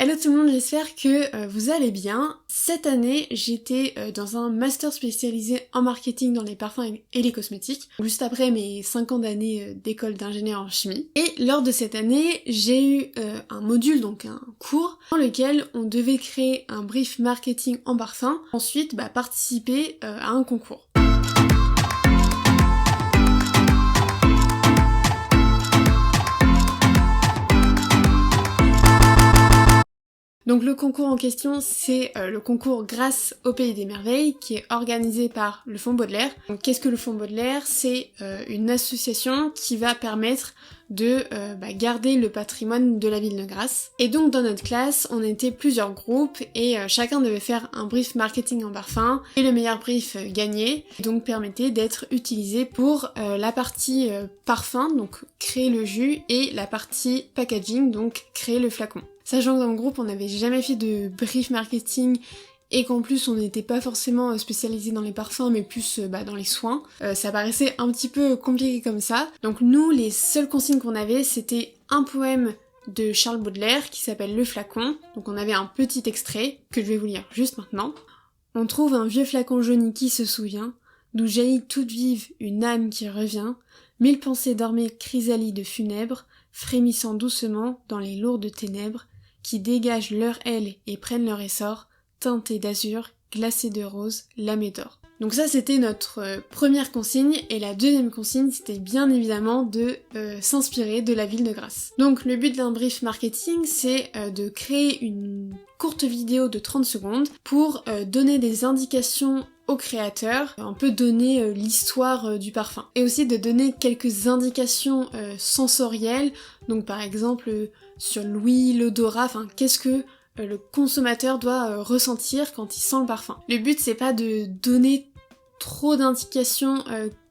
Hello tout le monde, j'espère que vous allez bien. Cette année, j'étais dans un master spécialisé en marketing dans les parfums et les cosmétiques, juste après mes 5 ans d'année d'école d'ingénieur en chimie. Et lors de cette année, j'ai eu un module, donc un cours, dans lequel on devait créer un brief marketing en parfum, ensuite participer à un concours. Donc le concours en question, c'est le concours Grâce au Pays des Merveilles, qui est organisé par le Fonds Baudelaire. Donc qu'est-ce que le Fonds Baudelaire? C'est une association qui va permettre de garder le patrimoine de la ville de Grasse. Et donc dans notre classe, on était plusieurs groupes et chacun devait faire un brief marketing en parfum, et le meilleur brief gagnait, et donc permettait d'être utilisé pour la partie parfum, donc créer le jus, et la partie packaging, donc créer le flacon. Sachant que dans le groupe, on n'avait jamais fait de brief marketing et qu'en plus on n'était pas forcément spécialisé dans les parfums mais plus dans les soins, ça paraissait un petit peu compliqué comme ça. Donc nous, les seules consignes qu'on avait, c'était un poème de Charles Baudelaire qui s'appelle Le Flacon. Donc on avait un petit extrait que je vais vous lire juste maintenant. On trouve un vieux flacon jauni qui se souvient, d'où jaillit toute vive une âme qui revient, 1000 pensées dormaient chrysalides funèbres, frémissant doucement dans les lourdes ténèbres, qui dégagent leur aile et prennent leur essor, teintés d'azur, glacés de rose, lamés d'or. Donc ça c'était notre première consigne, et la deuxième consigne c'était bien évidemment de s'inspirer de la ville de Grasse. Donc le but d'un brief marketing, c'est de créer une courte vidéo de 30 secondes pour donner des indications au créateur, un peu donner l'histoire du parfum. Et aussi de donner quelques indications sensorielles, donc par exemple sur l'ouïe, l'odorat, enfin qu'est-ce que le consommateur doit ressentir quand il sent le parfum. Le but c'est pas de donner trop d'indications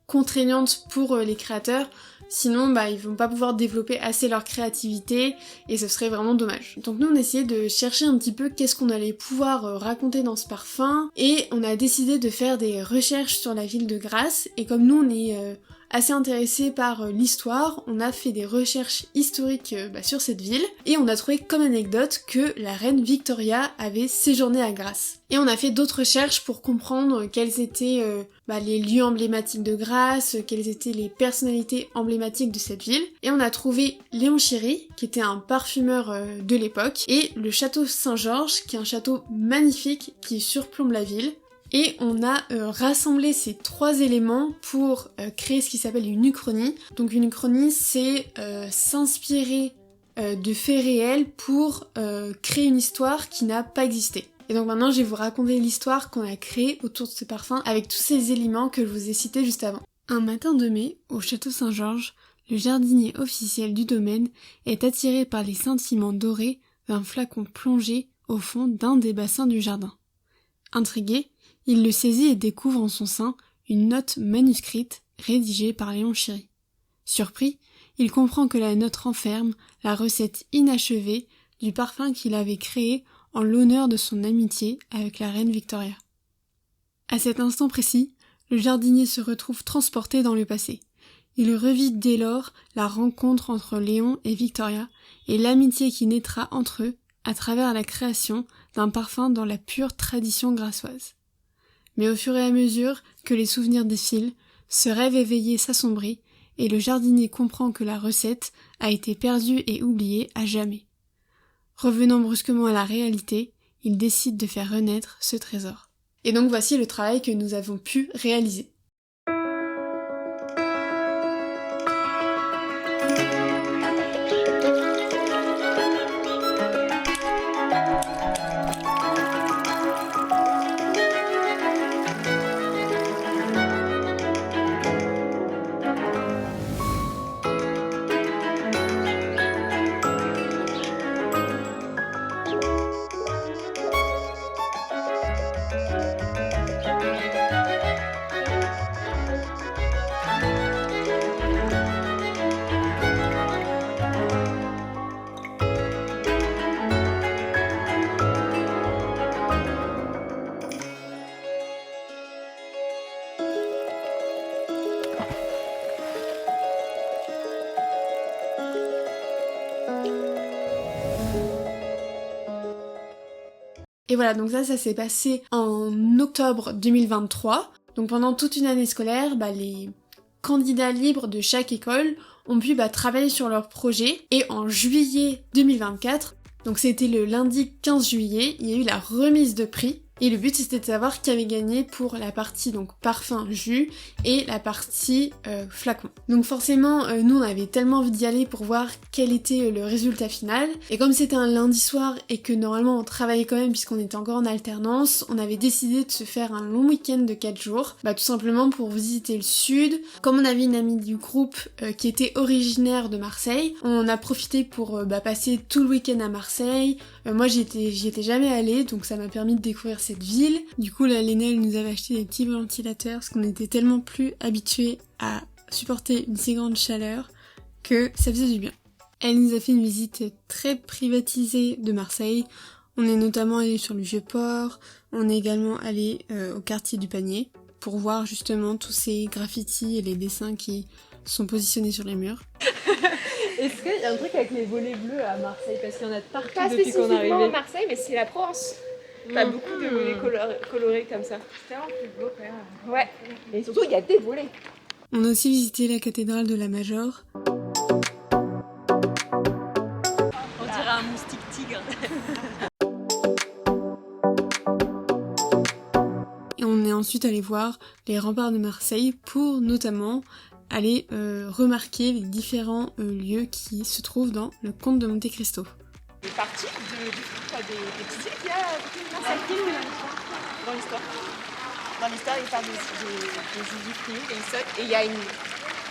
contraignantes pour les créateurs, sinon ils vont pas pouvoir développer assez leur créativité et ce serait vraiment dommage. Donc nous on essayait de chercher un petit peu qu'est-ce qu'on allait pouvoir raconter dans ce parfum, et on a décidé de faire des recherches sur la ville de Grasse, et comme nous on est assez intéressés par l'histoire, on a fait des recherches historiques sur cette ville, et on a trouvé comme anecdote que la reine Victoria avait séjourné à Grasse. Et on a fait d'autres recherches pour comprendre quels étaient les lieux emblématiques de Grasse, quelles étaient les personnalités emblématiques de cette ville, et on a trouvé Léon Chiry, qui était un parfumeur de l'époque, et le château Saint-Georges, qui est un château magnifique qui surplombe la ville. Et on a rassemblé ces trois éléments pour créer ce qui s'appelle une uchronie. Donc une uchronie, c'est s'inspirer de faits réels pour créer une histoire qui n'a pas existé. Et donc maintenant, je vais vous raconter l'histoire qu'on a créée autour de ce parfum avec tous ces éléments que je vous ai cités juste avant. Un matin de mai, au château Saint-Georges, le jardinier officiel du domaine est attiré par les scintillements dorés d'un flacon plongé au fond d'un des bassins du jardin. Intrigué, il le saisit et découvre en son sein une note manuscrite rédigée par Léon Chiry. Surpris, il comprend que la note renferme la recette inachevée du parfum qu'il avait créé en l'honneur de son amitié avec la reine Victoria. À cet instant précis, le jardinier se retrouve transporté dans le passé. Il revit dès lors la rencontre entre Léon et Victoria et l'amitié qui naîtra entre eux à travers la création d'un parfum dans la pure tradition grassoise. Mais au fur et à mesure que les souvenirs défilent, ce rêve éveillé s'assombrit et le jardinier comprend que la recette a été perdue et oubliée à jamais. Revenant brusquement à la réalité, il décide de faire renaître ce trésor. Et donc voici le travail que nous avons pu réaliser. Et voilà, donc ça s'est passé en octobre 2023. Donc pendant toute une année scolaire, les candidats libres de chaque école ont pu travailler sur leur projet. Et en juillet 2024, donc c'était le lundi 15 juillet, il y a eu la remise de prix. Et le but c'était de savoir qui avait gagné pour la partie donc parfum jus et la partie flacon. Donc forcément nous on avait tellement envie d'y aller pour voir quel était le résultat final. Et comme c'était un lundi soir et que normalement on travaillait quand même puisqu'on était encore en alternance, on avait décidé de se faire un long week-end de 4 jours. Tout simplement pour visiter le sud. Comme on avait une amie du groupe qui était originaire de Marseille, on a profité pour passer tout le week-end à Marseille. Moi j'y étais jamais allée donc ça m'a permis de découvrir cette ville. Du coup là Léna elle nous avait acheté des petits ventilateurs parce qu'on était tellement plus habitués à supporter une si grande chaleur que ça faisait du bien. Elle nous a fait une visite très privatisée de Marseille. On est notamment allé sur le Vieux-Port, on est également allé au quartier du Panier pour voir justement tous ces graffitis et les dessins qui sont positionnés sur les murs. Est-ce qu'il y a un truc avec les volets bleus à Marseille? Parce qu'il y en a partout pas depuis qu'on est arrivé. spécifiquement à Marseille, mais c'est la Provence. T'as beaucoup de volets colorés comme ça. C'est tellement plus beau quand même. Ouais, et surtout il y a des volets. On a aussi visité la cathédrale de la Major. On dirait un moustique tigre. Et on est ensuite allé voir les remparts de Marseille pour notamment aller remarquer les différents lieux qui se trouvent dans le Comte de Monte Cristo. Les parties des petites îles qu'il y a dans cette île dans l'histoire. Dans l'histoire, il parle des usufruits, des issocs, et il y a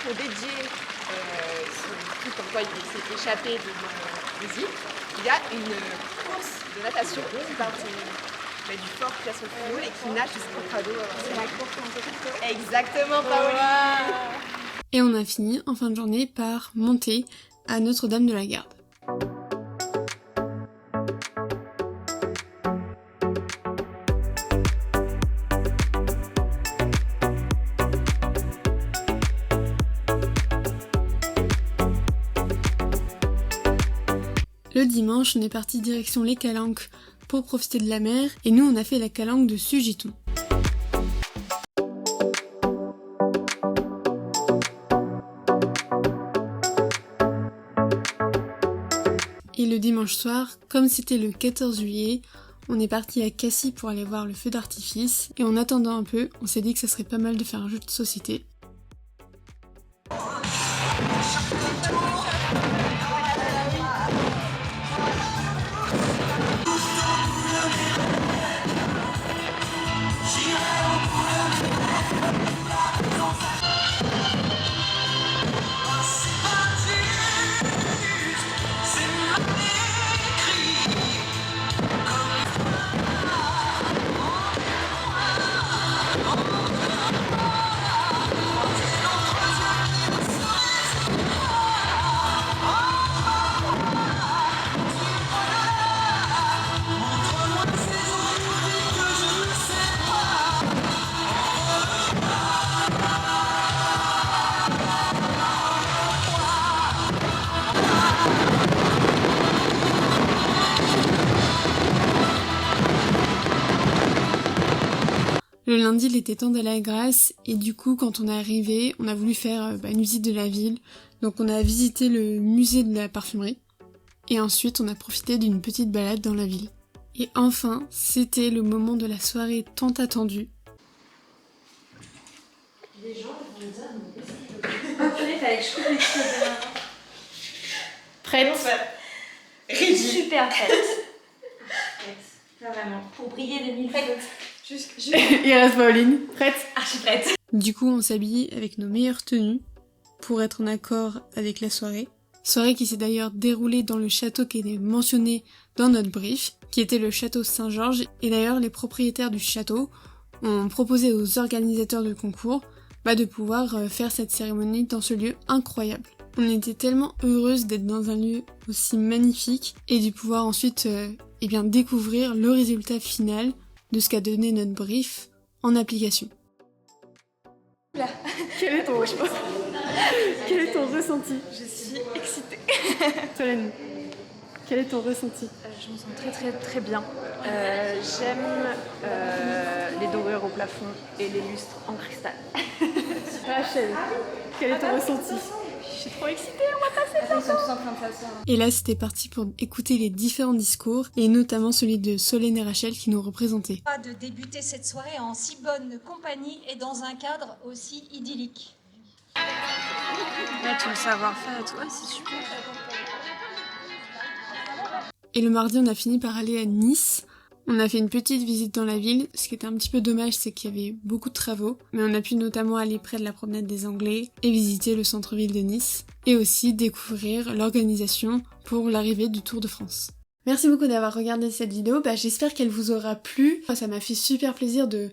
pour dédier ce truc comme quoi il s'est échappé des îles, il y a une course de natation qui part du fort qui a son flot et qui nage jusqu'au Prado. C'est la course en Monte Cristo. Exactement, Paola. Et on a fini en fin de journée par monter à Notre-Dame de la Garde. Le dimanche, on est parti direction les Calanques pour profiter de la mer et nous on a fait la calanque de Sugiton. Et le dimanche soir, comme c'était le 14 juillet, on est parti à Cassis pour aller voir le feu d'artifice et en attendant un peu, on s'est dit que ça serait pas mal de faire un jeu de société. Le lundi, il était temps d'aller à Grasse et du coup, quand on est arrivé, on a voulu faire une visite de la ville. Donc on a visité le musée de la parfumerie et ensuite on a profité d'une petite balade dans la ville. Et enfin, c'était le moment de la soirée tant attendue. Les gens vont me dire, mais qu'est-ce que tu veux? Fallait que je coupe les cheveux de maman. Prête? Super prête. Pas vraiment. Pour briller de mille feux. Il reste Pauline. Prête? Ah, je suis prête. Du coup, on s'habille avec nos meilleures tenues pour être en accord avec la soirée. Soirée qui s'est d'ailleurs déroulée dans le château qui est mentionné dans notre brief, qui était le château Saint-Georges. Et d'ailleurs, les propriétaires du château ont proposé aux organisateurs du concours de pouvoir faire cette cérémonie dans ce lieu incroyable. On était tellement heureuses d'être dans un lieu aussi magnifique et de pouvoir ensuite découvrir le résultat final de ce qu'a donné notre brief en application. Quel est ton ressenti? Je suis excitée. Solène. Quel est ton ressenti? Je me sens très très très bien. J'aime les dorures au plafond et les lustres en cristal. Rachel, quel est ton ressenti? Je suis trop excitée, on va passer. Attends, ils sont tous en train de s'asseoir. Et là, c'était parti pour écouter les différents discours, et notamment celui de Solène et Rachel qui nous représentaient. De débuter cette soirée en si bonne compagnie et dans un cadre aussi idyllique. Ouais, tout le savoir-faire et tout, ouais, c'est super. Et le mardi, on a fini par aller à Nice. On a fait une petite visite dans la ville. Ce qui était un petit peu dommage, c'est qu'il y avait beaucoup de travaux. Mais on a pu notamment aller près de la promenade des Anglais et visiter le centre-ville de Nice. Et aussi découvrir l'organisation pour l'arrivée du Tour de France. Merci beaucoup d'avoir regardé cette vidéo. J'espère qu'elle vous aura plu. Ça m'a fait super plaisir de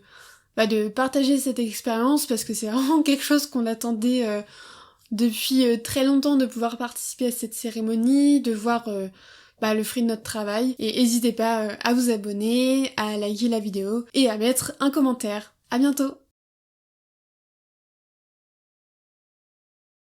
partager cette expérience parce que c'est vraiment quelque chose qu'on attendait depuis très longtemps, de pouvoir participer à cette cérémonie, de voir le fruit de notre travail. Et n'hésitez pas à vous abonner, à liker la vidéo et à mettre un commentaire. À bientôt!